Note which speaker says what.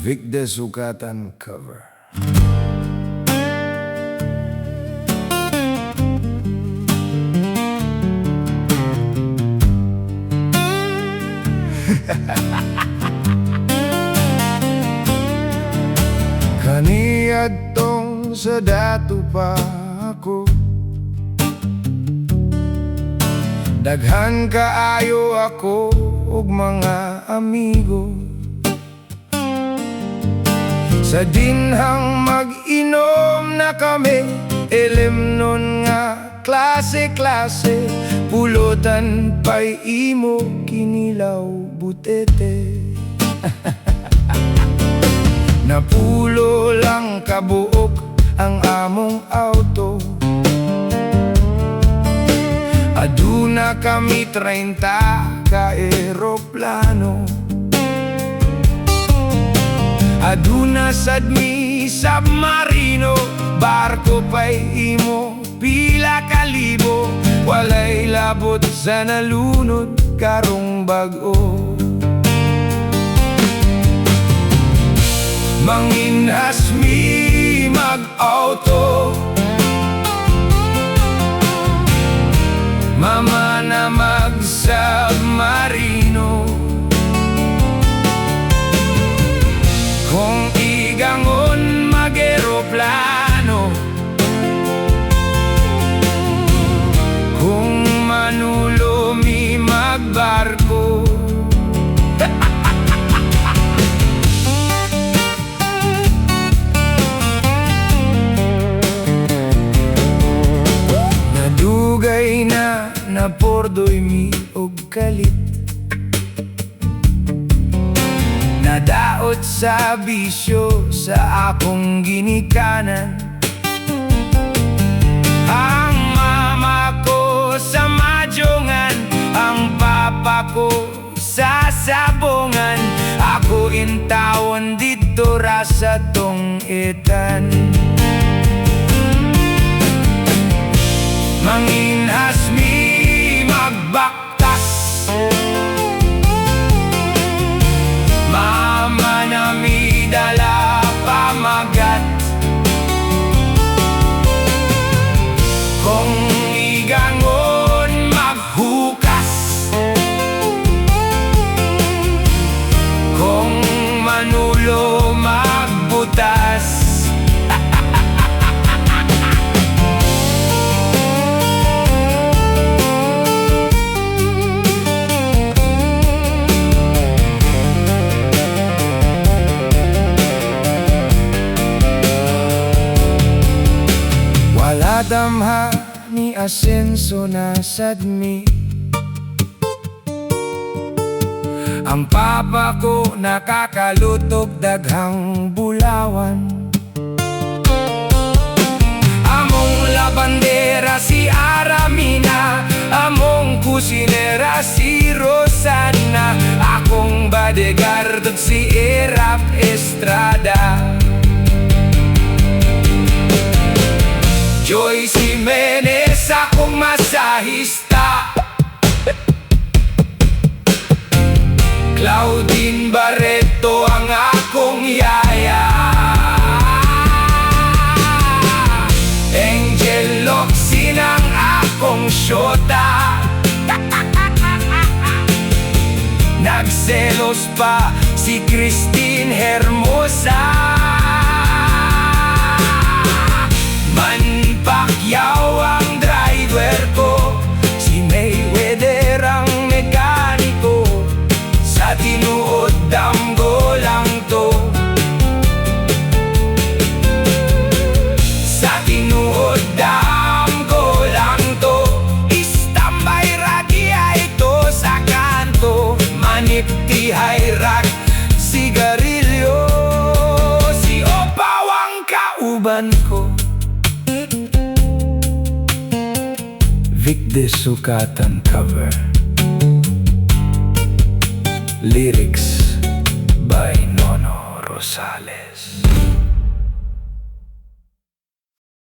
Speaker 1: Vic De Sukatan cover. Kaniyad tong sa dato pa ako, daghan kaayo ako ug mga amigo. Sa dinhang mag-inom na kami, ilim nun nga klase-klase, pulutan pa'y imo kinilaw butete. Napulo lang kabuok ang among auto, aduna kami 30 ka eroplano. Aduna sad mi submarino, barko pa'y imo pila kalibo, walay labot sa nalunod karong bag-o. Manginhas mi mag-auto, mama na mag-submarino. Kung igangon mag-eroplano, kung manulo mi magbarko. Nadugay na napordoy mi og kalit, nadaot sa bisyo sa akong ginikanan. Ang mama ko sa madyongan, ang papa ko sa sabongan, ako intawon dito ra sa tong etan. Manginhas mi magbaktas, mama na mi dala pamagat. Kung igangon maghukas, kung manulo magbutas. Damha ni asenso na sadmi, ang papa ko nakakalutog daghang bulawan. Among labandera si Aramina, among kusinera si Rosana, akong bodyguard si Erap Estrada. Joy Jimenez akong masahista, Claudine Barreto ang akong yaya, Angel Locsin ang akong syota. Nagselos pa si Christine Hermosa, Pacquiao ang driver ko, si Mayweather ang mekaniko, sa tinuod damgo lang to. Sa tinuod damgo lang to, istambay ragia ito sa kanto, manip tihay rak sigarilyo, si Opaw ang kauban ko. Vic De Sukatan cover. Lyrics by Nono Rosales.